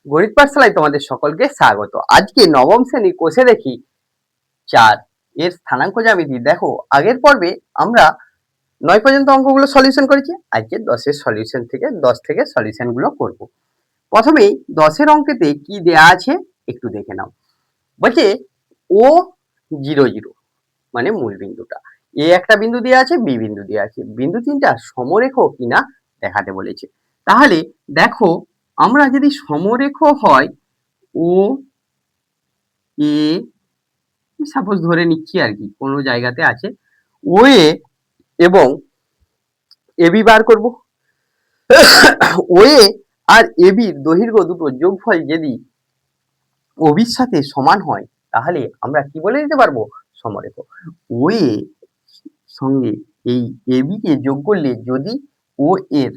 গণিত পাঠশালায় তোমাদের সকলকে স্বাগত। আজকে নবম শ্রেণী কোষে দেখি 4 এর স্থানাঙ্ক জ্যামিতি। দেখো আগের পর্বে আমরা 9 পর্যন্ত অঙ্কগুলো সলিউশন করেছি। আজকে 10 এর সলিউশন থেকে 10 থেকে সলিউশন গুলো করব। প্রথমেই 10 এর অঙ্কেতে কি দেয়া আছে একটু দেখে নাও। বলছে ও 0 0 মানে মূল বিন্দুটা, এ একটা বিন্দু দেওয়া আছে, বি বিন্দু দেওয়া আছে, বিন্দু তিনটা সমরেখ কিনা দেখাতে বলেছে। তাহলে দেখো আমরা যদি সমরেখ হয় ও এ সাপোজ ধরে নিচ্ছি আর কি, কোনো জায়গাতে আছে ও এ এবং এবি বার করব। ও এ আর এবির দৈর্ঘ্য দুটো যোগফল যদি ওবির সাথে সমান হয় তাহলে আমরা কি বলে দিতে পারবো, সমরেখ। ও এ সঙ্গে এই এবি কে যোগ করলে যদি ও এর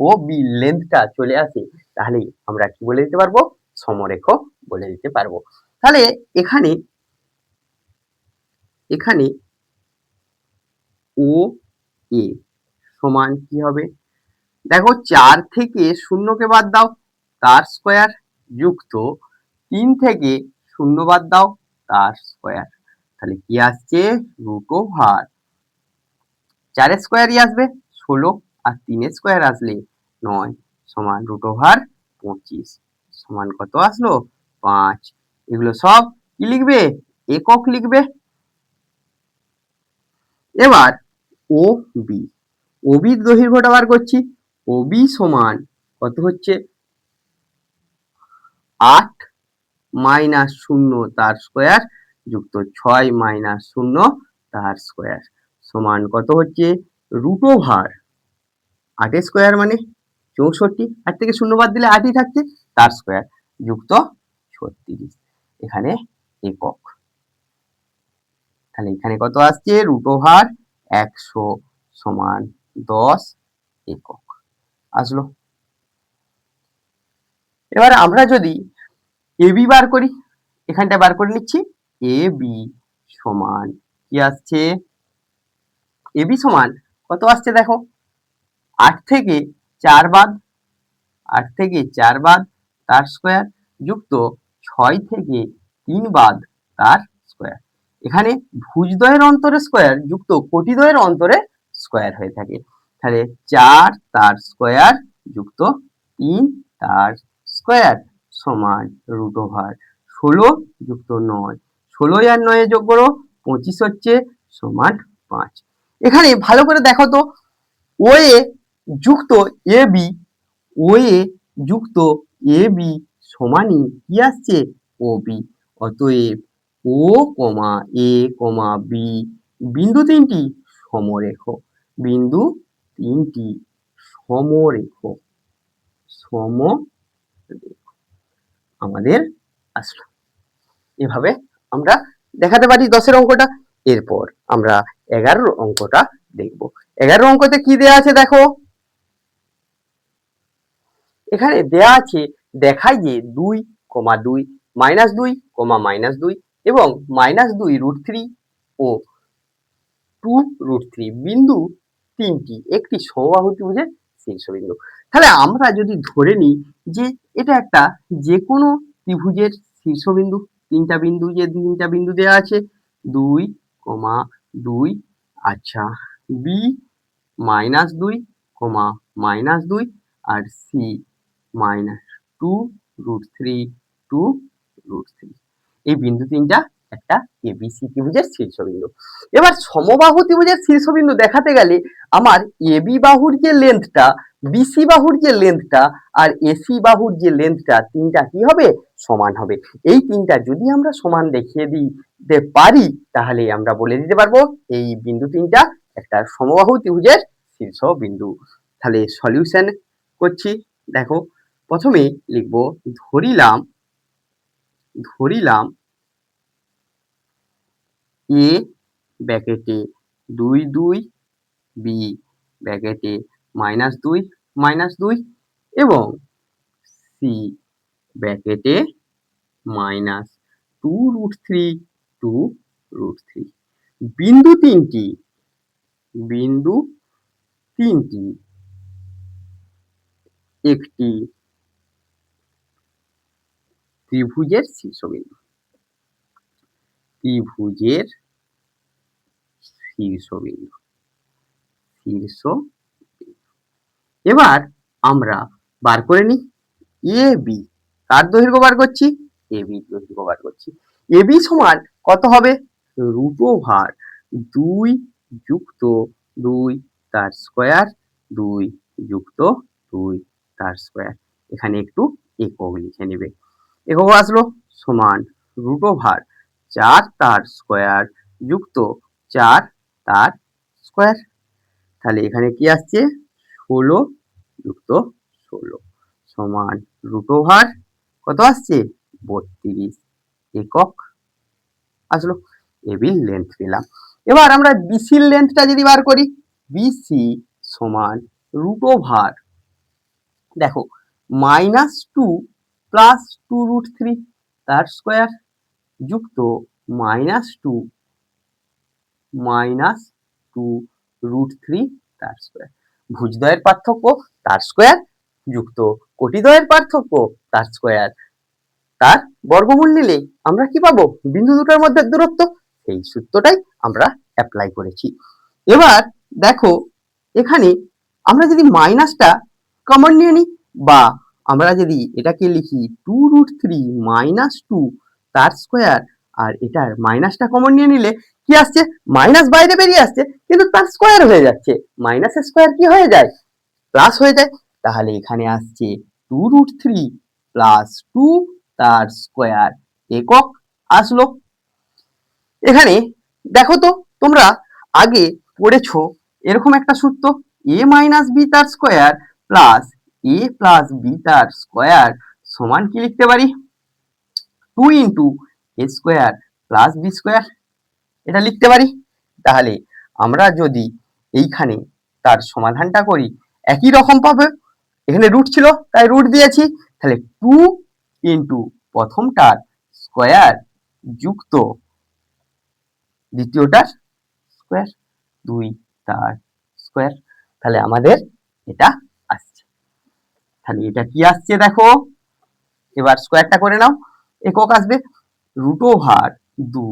ও বি লেন্থটা চলে আসে তাহলে আমরা কি বলে দিতে পারবো, সমরেখ বলে দিতে পারবো। তাহলে এখানে ও এ সমান কি হবে, দেখো 4 থেকে 0 কে বাদ দাও তার স্কয়ার যুক্ত 3 থেকে 0 বাদ দাও তার স্কয়ার, তাহলে কি আসছে √4 4 এর স্কয়ারই আসবে 16 আর 3 এর স্কয়ার আসলে 9 সমান √25 সমান কত আসলো 5। এগুলো সব কি লিখবে, একক লিখবে। এবার ও বি, ও বির দৈর্ঘ্যটা বার করছি। ও বি সমান কত হচ্ছে 8 মাইনাস 0 তার স্কয়ার যুক্ত 6 মাইনাস 0 তার স্কয়ার সমান কত হচ্ছে √8 এর স্কয়ার মানে 64, 8 থেকে 0 বাদ দিলে 8ই থাকছে, তার স্কয়ার যুক্ত 36, এখানে একক। তাহলে এখানে কত আসছে √8 100 সমান 10 একক আসলো। এবার আমরা যদি এবি বার করি, এখানটা বার করে নিচ্ছি। এবি সমান কি আসছে, এবি সমান কত আসছে দেখো 8 থেকে 4 বাদ, 8 থেকে 4 বাদ তার স্কয়ার যুক্ত 6 থেকে 3 বাদ তার স্কয়ার। এখানে ভুজদ্বয়ের অন্তরে স্কয়ার যুক্ত কোটিদ্বয়ের অন্তরে স্কয়ার হয়ে থাকে। তাহলে 4 তার স্কয়ার যুক্ত 3 তার স্কয়ার সমান √8 16 যুক্ত 9, 16 আর 9 যোগ করো 25 হচ্ছে সমান 5। এখানে ভালো করে দেখো তো ও এ যুক্ত এ বি, ও এ যুক্ত এ বি সমানই কি আসছে ও বি। অতএব ও কমা এ কমা বি বিন্দু তিনটি সমরেখ, বিন্দু তিনটি সমরেখ আমাদের আসলো। এভাবে আমরা দেখাতে পারি 10 এর অঙ্কটা। এরপর আমরা 11 অঙ্কটা দেখব। 11 অঙ্কতে কি দেয়া আছে দেখো, এখানে দেয়া আছে দেখায় যে 2, 2 -2, -2 এবং -2√3 ও 2√3 বিন্দু তিনটি একটি সমবাহু ত্রিভুজের শীর্ষবিন্দু। তাহলে আমরা যদি ধরে নিই যে এটা একটা যে কোনো ত্রিভুজের শীর্ষবিন্দু, তিনটা বিন্দু দেওয়া আছে 2, 2, আচ্ছা বি -2, -2 আর সি -2√3, 2√3, এই বিন্দু তিনটা একটা এবিসি ত্রিভুজের শীর্ষবিন্দু। এবার সমবাহু ত্রিভুজের শীর্ষবিন্দু দেখাতে গেলে আমার এবি বাহুর যে লেন্থটা, বিসি বাহুর যে লেন্থটা আর এসি বাহুর যে লেন্থটা তিনটা কি হবে, সমান হবে। এই তিনটা যদি আমরা সমান দেখিয়ে দিতে পারি তাহলে আমরা বলে দিতে পারবো এই বিন্দু তিনটা একটা সমবাহু ত্রিভুজের শীর্ষবিন্দু। তাহলে সলিউশন করছি। দেখো প্রথমে লিখবো ধরিলাম এ ব্র্যাকেটে 2 2, বি ব্র্যাকেটে -2 -2 এবং সি ব্র্যাকেটে -2√3 2√3। বিন্দু তিনটি একটি ত্রিভুজের শীর্ষবিন্দু, ত্রিভুজের শীর্ষবিন্দু, শীর্ষ। এবার আমরা বার করে নিই এ বি, কার দৈর্ঘ্য বার করছি? এ বি দৈর্ঘ্য বার করছি। এ বি সমান কত হবে? রুট ওভার 2 যুক্ত 2 তার স্কয়ার, 2 যুক্ত 2 তার স্কয়ার। এখানে একটু একক লিখে নেবে। একক আসলো সমান রুট ওভার 4 তার স্কয়ার যুক্ত 4 তার স্কয়ার। তাহলে এখানে কি আসছে? 16 যুক্ত 16 সমান রুট ওভার কত আসছে? 32 একক আসলো। এবির লেন্থ পেলাম। এবার আমরা বিসির লেন্থটা যদি বার করি, বিসি সমান রুট ওভার, দেখো -2 প্লাস 2 রুট 3 তার স্কয়ার যুক্ত -2 -2 রুট 3 তার স্কয়ার। ভুজদ্বয়ের পার্থক্য তার স্কয়ার যুক্ত কোটিদ্বয়ের পার্থক্য তার স্কয়ার, তার বর্গমূল নিলে আমরা কি পাবো? বিন্দু দুটোর মধ্যে দূরত্ব। এই সূত্রটাই আমরা অ্যাপ্লাই করেছি। এবার দেখো এখানে আমরা যদি মাইনাসটা কমন নিয়ে নিই, বা আমরা যদি এটাকে লিখি 2 রুট 3 -2 তার স্কয়ার, আর এটার মাইনাসটা কমন নিয়ে নিলে কি আসছে? মাইনাস বাইরে বেরিয়ে আসছে, কিন্তু তার স্কয়ার হয়ে যাচ্ছে। মাইনাসের স্কয়ার কি হয়ে যায়? প্লাস হয়ে যায়। তাহলে এখানে আসছে 2 রুট 3 প্লাস 2 তার স্কয়ার একক আসলো। এখানে দেখো তো, তোমরা আগে পড়েছো এরকম একটা সূত্র, a মাইনাস বি তার square plus a plus b তার স্কয়ার সমান কি লিখতে পারি? 2 into a square plus b square, এটা লিখতে পারি। তাহলে আমরা যদি এইখানে তার সমাধানটা করি, একই রকম পাবে। এখানে রুট ছিল তাই রুট দিয়েছি। তাহলে 2 ইন্টু প্রথমটার স্কয়ার যুক্ত দ্বিতীয়টার স্কয়ার, 2 তার স্কয়ার। তাহলে আমাদের এটা আসছে। তাহলে এটা কি আসছে দেখো, এবার স্কয়ারটা করে নাও। একক আসবে রুট ওভার 2,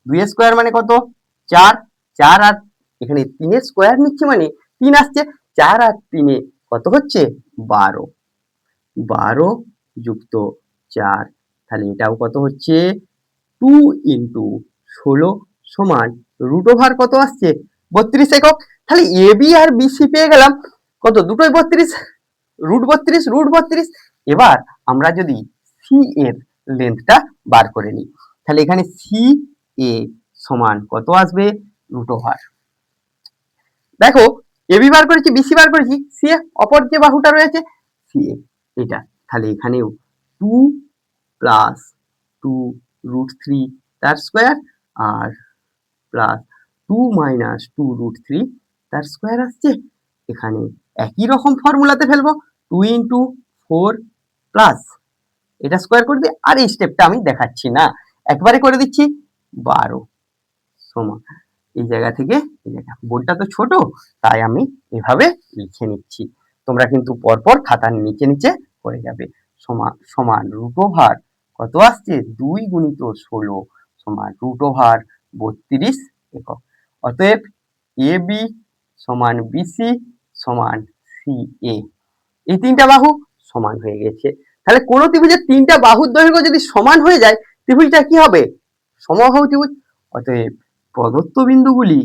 2 এর স্কয়ার মানে কত? 4, 4 আর এখানে 3 এর স্কয়ার নিচ্ছে মানে 3 আসছে। 4 আর 3 এ কত হচ্ছে? 12, 12 যুক্ত 4, তাহলে এটাও কত হচ্ছে? 2 ইন্টু 16 সমান রুট ওভার কত আসছে? 32 একক। তাহলে এ বি আর বিসি পেয়ে গেলাম কত? দুটোই 32, রুট 32, রুট 32। এবার আমরা যদি সি এর লেন্থটা বার করে নিই, তাহলে এখানে সি এ সমান কত আসবে? রুট ওভার, দেখো এবি বার করেছি, বিসি বার করেছি, সি এ অপর যে বাহুটা রয়েছে সি এ এটা, তাহলে এখানেও 2 প্লাস 2 রুট 3 তার স্কয়ার আর প্লাস 2 মাইনাস 2 রুট 3 তার স্কয়ার আসছে। এখানে একই রকম ফর্মুলাতে ফেলবো, 2 ইন্টু 4 প্লাস এটা স্কয়ার করে দিই। আর এই স্টেপটা আমি দেখাচ্ছি না, একবারে করে দিচ্ছি 12 সমান এই জায়গা থেকে এই জায়গা, বোর্ডটা তো ছোট তাই আমি এভাবে লিখে নিচ্ছি। তোমরা কিন্তু পরপর খাতার নিচে নিচে করে যাবে। সমান সমান রুট ওভার কত আসছে? 2 গুণিত 16 সমান রুট ওভার 32 একক। অতএব এ বি সমান বিসি সমান সি এ, এই তিনটা বাহু সমান হয়ে গেছে। তাহলে কোন ত্রিভুজের তিনটা বাহুর দৈর্ঘ্য যদি সমান হয়ে যায়, ত্রিভুজটা কি হবে? সমবাহু ত্রিভুজ। অতএব প্রদত্ত বিন্দুগুলি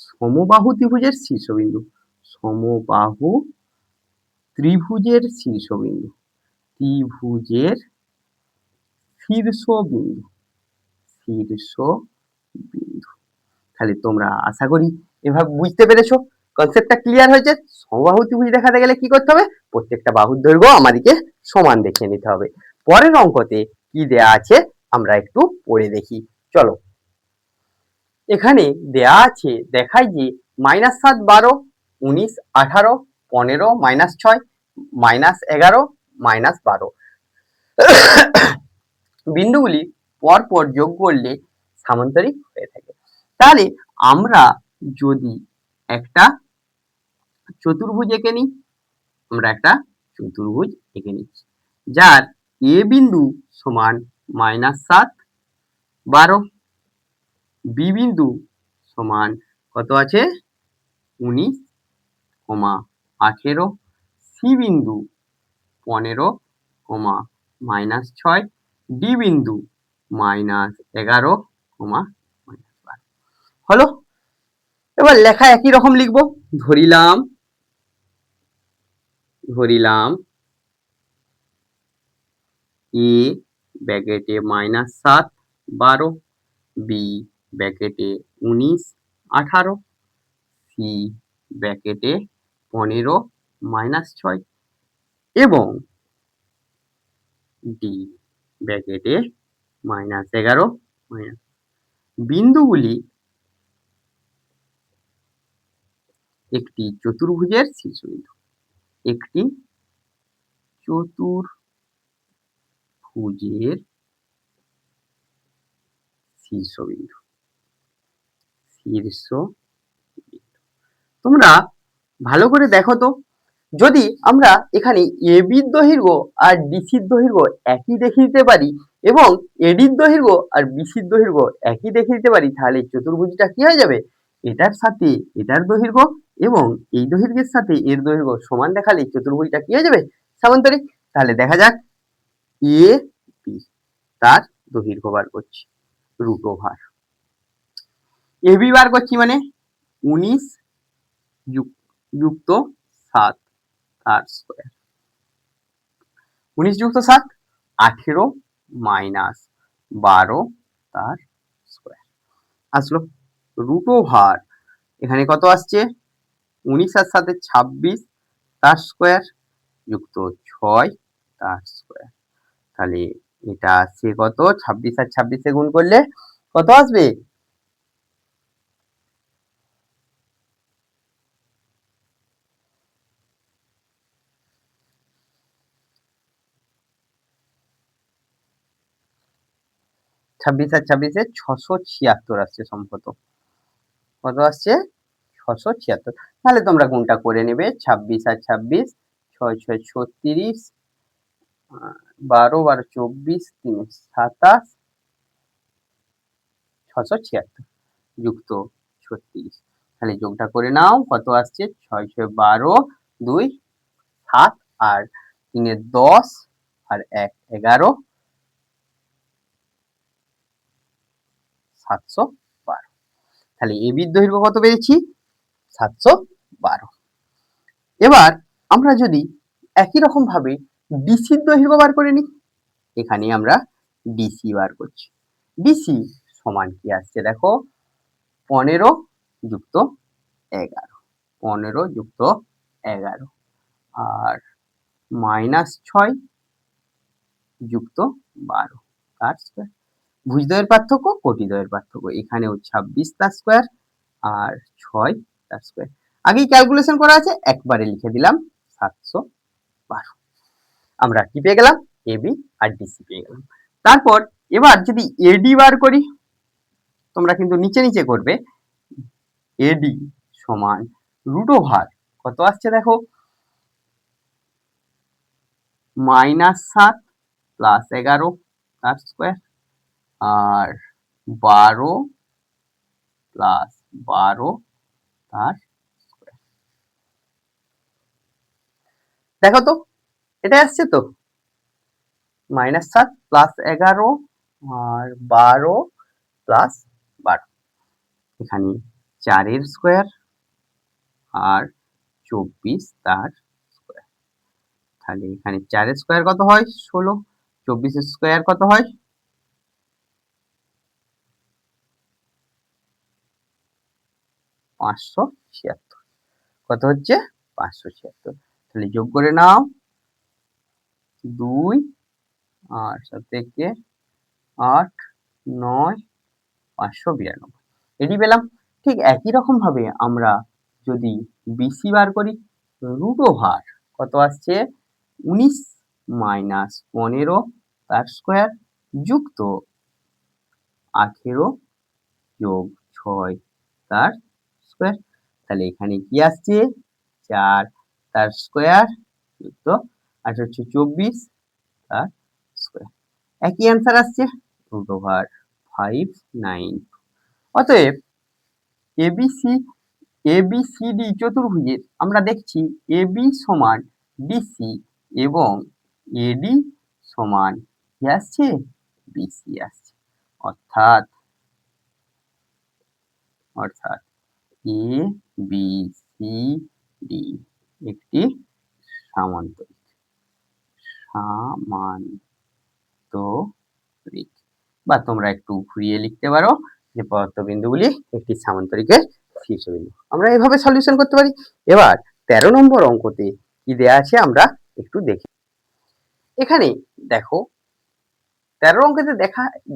সমবাহু ত্রিভুজের শীর্ষবিন্দু, সমবাহু ত্রিভুজের শীর্ষবিন্দু, ত্রিভুজের শীর্ষবিন্দু, শীর্ষবিন্দু। তাহলে তোমরা আশা করি এভাবে বুঝতে পেরেছো, কনসেপ্টটা ক্লিয়ার হয়েছে। সমবাহু ত্রিভুজ দেখাতে গেলে কি করতে হবে? প্রত্যেকটা বাহুর দৈর্ঘ্য আমাদেরকে সমান দেখিয়ে নিতে হবে। পরের অঙ্কতে কি দেয়া আছে আমরা একটু পড়ে দেখি, চলো। এখানে দেয়া আছে, দেখায় যে -7, 12, 19, 18, 15, -6, -11, -12 বিন্দুগুলি পরপর যোগ করলে সামান্তরিক হয়ে থাকে। তাহলে আমরা যদি একটা চতুর্ভুজ এঁকে নিই। আমরা একটা চতুর্ভুজ এঁকে নিচ্ছি, যার এ বিন্দু সমান -7, 12, বি বিন্দু সমান কত আছে 19, 18, সি বিন্দু 15, -6, ডি বিন্দু -11, -12 হলো। এবার লেখা একই রকম লিখবো। ধরিলাম এ ব্র্যাকেটে -7, 12, বি ব্র্যাকেটে 19, 18, সি ব্র্যাকেটে 15, -6 এবং ডি ব্র্যাকেটে -11, বিন্দুগুলি একটি চতুর্ভুজের শীর্ষবিন্দু। একটি চতুর্ভুজের শীর্ষবিন্দু। তোমরা ভালো করে দেখো তো, যদি আমরা এখানে এবির দৈর্ঘ্য আর ডিসির দৈর্ঘ্য একই দেখিয়ে দিতে পারি এবং এডির দৈর্ঘ্য আর বিসির দৈর্ঘ্য একই দেখিয়ে দিতে পারি, তাহলে চতুর্ভুজটা কি হয়ে যাবে, এটার সাথে এটার দৈর্ঘ্য এবং এই দৈর্ঘ্যের সাথে এর দৈর্ঘ্য সমান দেখালে চতুর্ভুজটা কি হয়ে যাবে, সামান্তরিক। তাহলে দেখা যাক, এ বি তার দৈর্ঘ্য বার করছি, √, এবি বার করছি মানে 19 যুক্ত 7 তার স্কয়ার, 19 যুক্ত 7 18 মাইনাস 12 তার স্কয়ার আসলো। √, এখানে কত আসছে 19 আর 7 26 তার স্কয়ার যুক্ত 6 তার স্কয়ার। তাহলে এটা আসছে কত, 26 আর 26 গুণ করলে কত আসবে, 26 আর 26 676 আসছে সম্ভবত, কত আসছে 676। তাহলে তোমরা গুণটা করে নেবে, 26 আর 26, 6 6 36, 12 12 24, 3 27, 676 যুক্ত 36। তাহলে যোগটা করে নাও, কত আসছে 6 6 12, 2 7 আর 3 10 আর 1 11, 712। তাহলে এবির দৈর্ঘ্য কত পেয়েছি, 712। এবার আমরা যদি একই রকম ভাবে ডিসির দৈর্ঘ্য বার করে নিই, এখানে আমরা ডিসি বার করছি। ডিসি সমান কি আসছে দেখো, 15 যুক্ত 11, 15 যুক্ত 11 আর -6 যুক্ত 12 তার স্কয়ার। ভুজদ্বয়ের পার্থক্য, কোটিদ্বয়ের পার্থক্য, এখানেও 26 তার স্কয়ার আর 6 তার স্কয়ার। আগেই ক্যালকুলেশন করা আছে, একবারে লিখে দিলাম 712। আমরা কি পেয়ে গেলাম, এবি আর ডিসি পেয়ে গেলাম। তারপর এবার যদি এডি বার করি, তোমরা কিন্তু নিচে নিচে করবে, এডি সমান √, কত আসছে দেখো, -7 প্লাস 11 তার স্কয়ার আর 12 প্লাস 12 তার স্কয়ার। দেখো তো এটা আসছে তো, -7 প্লাস 11 আর 12 প্লাস 12, এখানে 4 এর স্কয়ার আর 24 তার স্কয়ার। তাহলে এখানে 4 এর স্কয়ার কত হয় 16, 24 এর স্কয়ার কত হয় 576, কত হচ্ছে 576। তাহলে যোগ করে নাও, 2 আর 7 8 9 592, এটি পেলাম। ঠিক একই রকম ভাবে আমরা যদি বিসি বার করি, √, কত আসছে 19 মাইনাস 15 তার স্কয়ার যুক্ত 18 যোগ 6 তার স্কয়ার। তাহলে এখানে কি আসছে 4 তার স্কোয়ার যুক্ত 1824 তার স্কোয়ার। একই অ্যান্সার আসছে √592। অতএব এবিসিডি চতুর্ভুজের আমরা দেখছি এবি সমান ডিসি এবং এডি সমান কি আসছে, বিসি আসছে। অর্থাৎ এ বি সি ডি একটি সামান্তরিক, বা তোমরা একটু ঘুরিয়ে লিখতে পারো যে পদার্থ বিন্দুগুলি একটি সামান্তরিকের শীর্ষবিন্দু। আমরা এভাবে সলিউশন করতে পারি। এবার 13 নম্বর অঙ্কতে কি দেয়া আছে আমরা একটু দেখি। এখানে দেখো 13 অঙ্কতে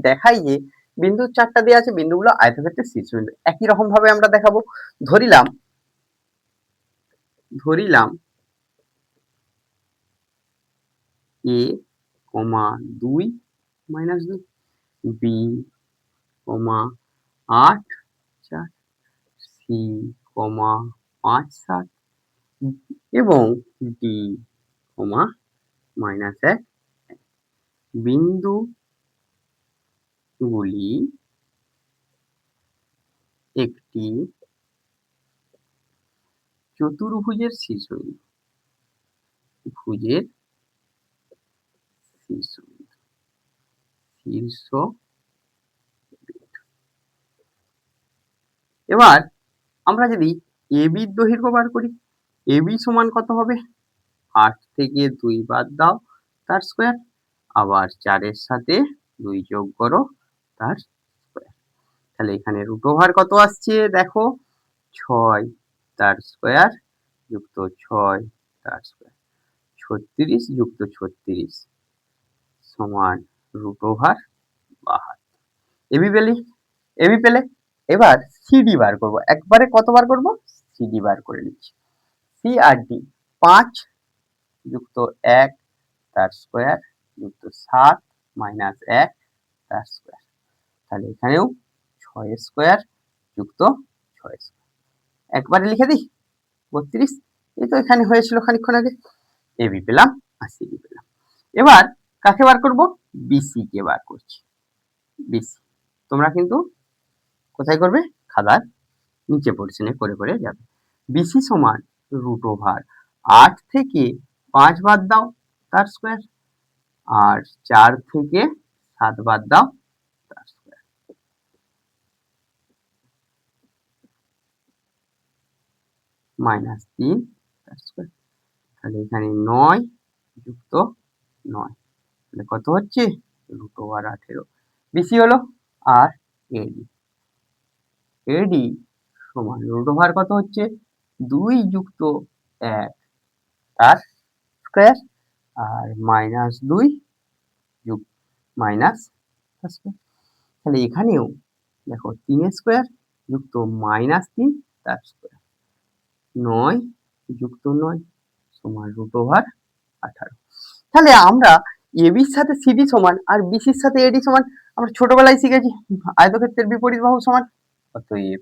দেখাই যে বিন্দু 4টা দেওয়া আছে, বিন্দুগুলো আয়তক্ষেত্রের শীর্ষবিন্দু। একই রকম ভাবে আমরা দেখাবো। ধরিলাম a, 2 -2, b, 8 4, c, 5 7 এবং d, -1। বিন্দুগুলি একটি চতুর্ভুজের শীর্ষবিন্দু। এবার আমরা যদি এবি এর দৈর্ঘ্য বার করি, এবি সমান কত হবে, 8 থেকে 2 বাদ দাও তার স্কোয়ার, আবার 4 এর সাথে 2 যোগ করো তার স্কোয়ার। তাহলে এখানে √ওভার কত আসছে দেখো, 6 তার স্কোয়ার যুক্ত 6 তার স্কোয়ার, 36 যুক্ত 36 সমান √72। এবি পেলে এবার সিডি বার করব। একবারে কত বার করব, সিডি বার করে নিচ্ছি। সি আর ডি 5 যুক্ত 1 তার স্কোয়ার যুক্ত 7 -1 তার স্কোয়ার। তাহলে এখানেও 6 স্কোয়ার যুক্ত 6 স্কোয়ার। একবারে লিখে দিই 32। এই তো এখানে হয়েছিল খানিকক্ষণ আগে। এবি পেলাম আর সিডি পেলাম। এবার কাকে বার করব, বিসি কে বার করছি। বিসি তোমরা কিন্তু কোথায় করবে, খাতার নিচে পরিচ্ছন্ন করে করে যাবে। বিসি সমান √8 থেকে 5 বাদ দাও তার স্কোয়ার, আর 4 থেকে 7 বাদ দাও তার স্কোয়ার, -3 তার স্কোয়ার। তাহলে এখানে 9 যুক্ত 9, তাহলে কত হচ্ছে, √18। বিসি হলো। আর এডি সমান √ওভার কত হচ্ছে, 2 যুক্ত 1 তার স্কোয়ার, আর -2 যুগ মাইনাস তার স্কোয়ার। তাহলে এখানেও দেখো 3 স্কোয়ার যুক্ত -3 তার স্কোয়ার, 9 যুক্ত 9 সমান √18। তাহলে আমরা এবির সাথে সিডি সমান আর বিসির সাথে এডি সমান আমরা ছোটবেলায় শিখেছি আয়তক্ষেত্রের বিপরীত বাহু সমান। অতএব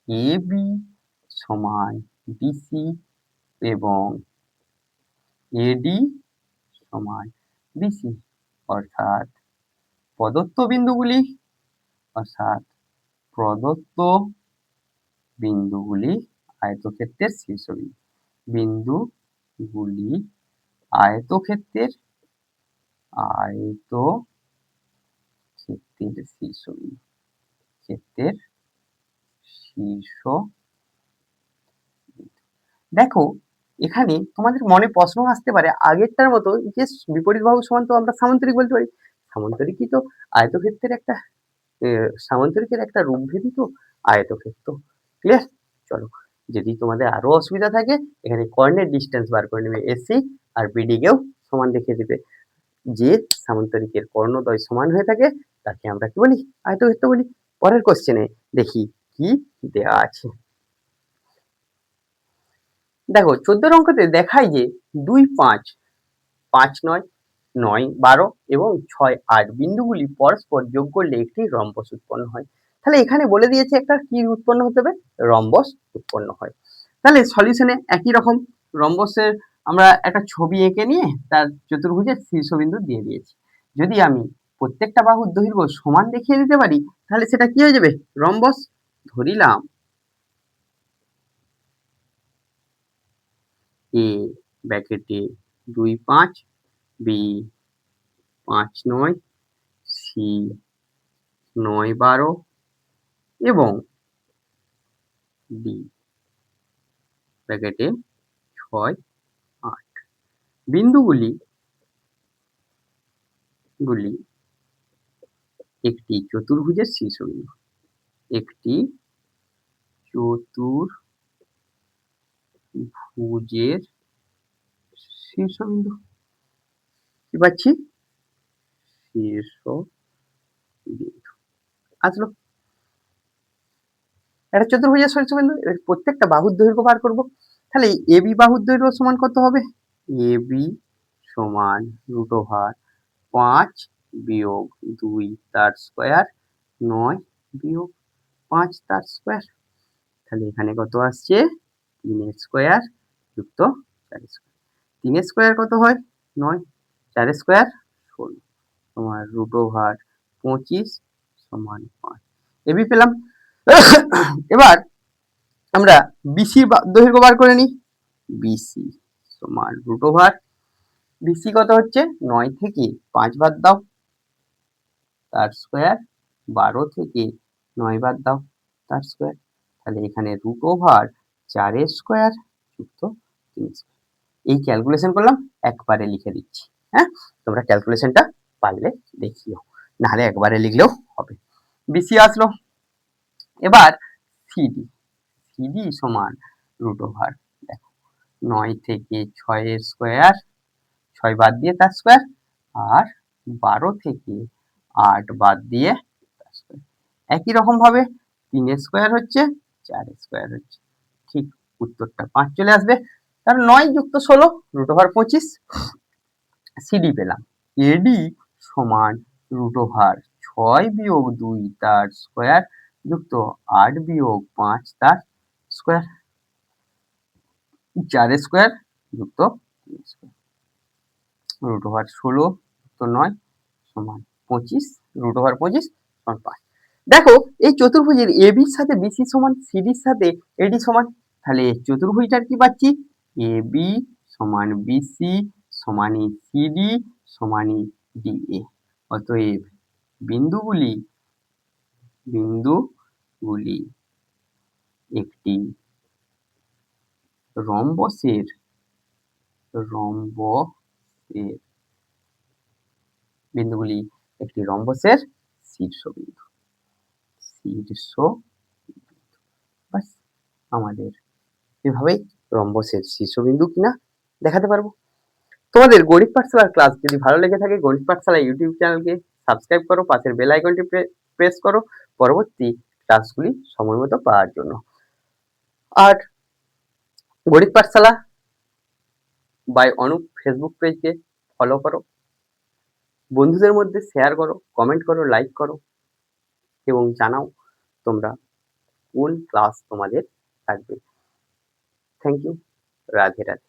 এবি সমান বিসি এবং এডি সমান বিসি, অর্থাৎ প্রদত্ত বিন্দুগুলি আয়তক্ষেত্রের শীর্ষবিন্দু। বিন্দুগুলি আয়তক্ষেত্রের শীর্ষবিন্দু, দেখো এখানে তোমাদের মনে প্রশ্ন আসতে পারে, আগেরটার মতো যে বিপরীত বাহু সমান তো আমরা সামান্তরিক বলতে পারি। সামান্তরিকই তো আয়তক্ষেত্রের একটা সামান্তরিকের একটা রূপভেদই তো আয়তক্ষেত্র। ক্লিয়ার? চলো, যদি তোমাদের আরো অসুবিধা থাকে এখানে কর্ণের ডিস্টেন্স বার করে নেবে, এসি আর বিডি কেও সমান দেখিয়ে দিবে। যে সামান্তরিকের কর্ণদ্বয় সমান হয়ে থাকে তাকে আমরা কি বলি, আয়তক্ষেত্র বলি। পরের কোশ্চেনে দেখি কি দেওয়া আছে। দেখো 14 অঙ্কতে দেখায় যে 2 5 5 9 9 12 এবং 6 8 বিন্দুগুলি পরস্পর যোগ করলে একটি রম্বস উৎপন্ন হয়। তাহলে এখানে বলে দিয়েছে একটা কি উৎপন্ন হতে হবে, রম্বস উৎপন্ন হয়। তাহলে সলিউশনে একই রকম রম্বসের আমরা একটা ছবি এঁকে নিয়ে তার চতুর্ভুজের শীর্ষবিন্দু দিয়ে দিয়েছি। যদি আমি প্রত্যেকটা বাহুর দৈর্ঘ্য সমান দেখিয়ে দিতে পারি তাহলে সেটা কি হয়ে যাবে? রম্বস। ধরিলাম এ ব্র্যাকেটে 2 5, বি 5 9, সি 9 12 এবং ডি ব্র্যাকেটে 6 8। বিন্দুগুলি একটি চতুর্ভুজের শীর্ষবিন্দু। একটি চতুর্ভুজের শীর্ষবিন্দু। কি পাচ্ছি? শীর্ষবিন্দু আসলো। একটা চতুর্ভুজের শীর্ষবিন্দু। এবার প্রত্যেকটা বাহুর দৈর্ঘ্য বার করব। তাহলে এবি বাহুর দৈর্ঘ্য সমান কত হবে? এবি সমান √5 বিয়োগ 2 তার স্কয়ার 9 বিয়োগ 5 তার স্কয়ার। তাহলে এখানে কত আসছে? 3 এর স্কয়ার যুক্ত 4 এর স্কয়ার। 3 এর স্কয়ার কত হয়? 9, 4 এর স্কয়ার 16 তোমার √25 সমান 5। এবি পেলাম। এবার আমরা বিসি দৈর্ঘ্য বার করে নিই। বিসি সমান √, বিসি কত হচ্ছে? 9 থেকে 5 বাদ দাও তার স্কয়ার, 12 থেকে 9 বাদ দাও তার স্কয়ার। তাহলে এখানে √4 এর স্কয়ার যুক্ত 3 স্কয়ার। এই ক্যালকুলেশন করলাম, একবারে লিখে দিচ্ছি। হ্যাঁ, তোমরা ক্যালকুলেশনটা পারলে দেখিও, নাহলে একবারে লিখলেও হবে। বিসি আসলো। এবার সিডি, সিডি সমান √, দেখো 9 থেকে 6 এর স্কয়ার, 6 বাদ দিয়ে তার স্কয়ার, আর 12 থেকে 8 বাদ দিয়ে তার স্কয়ার। একই রকম ভাবে 3 এর স্কয়ার হচ্ছে 4 এর স্কয়ার হচ্ছে, ঠিক উত্তরটা 5 চলে আসবে। তাহলে 9 যুক্ত 16 √25। সিডি পেলাম। এডি সমান √6 বিয়োগ 2 তার স্কয়ার যুক্ত 8 বিয়োগ 5 তার স্কয়ার, 4 এর স্কয়ার যুক্ত 3 এর স্কয়ার। √16 যুক্ত 9 সমান 25, √25 সমান 5। দেখো এই চতুর্ভুজের এবির সাথে বিসি সমান, সিডির সাথে এডি সমান। তাহলে চতুর্ভুজটার কি পাচ্ছি? এবি সমান বিসি সমানই সিডি সমানই ডিএ। অতএব বিন্দুগুলি একটি রম্বসের বিন্দুগুলি একটি রম্বসের শীর্ষবিন্দু। বাস, আমাদের এভাবেই রম্বসের শীর্ষবিন্দু কিনা দেখাতে পারবো। তোমাদের গণিত পাঠশালার ক্লাস যদি ভালো লেগে থাকে, গণিত পাঠশালা ইউটিউব চ্যানেলকে সাবস্ক্রাইব করো, পাশের বেল আইকনটি প্রেস করো পরবর্তী ক্লাসগুলি সময় মতো পাওয়ার জন্য। আর গণিত পাঠশালা বাই অনুপ ফেসবুক পেজকে ফলো করো, বন্ধুদের মধ্যে শেয়ার করো, কমেন্ট করো, লাইক করো এবং জানাও তোমরা কোন ক্লাস তোমাদের থাকবে। Thank you. রাধে রাধে।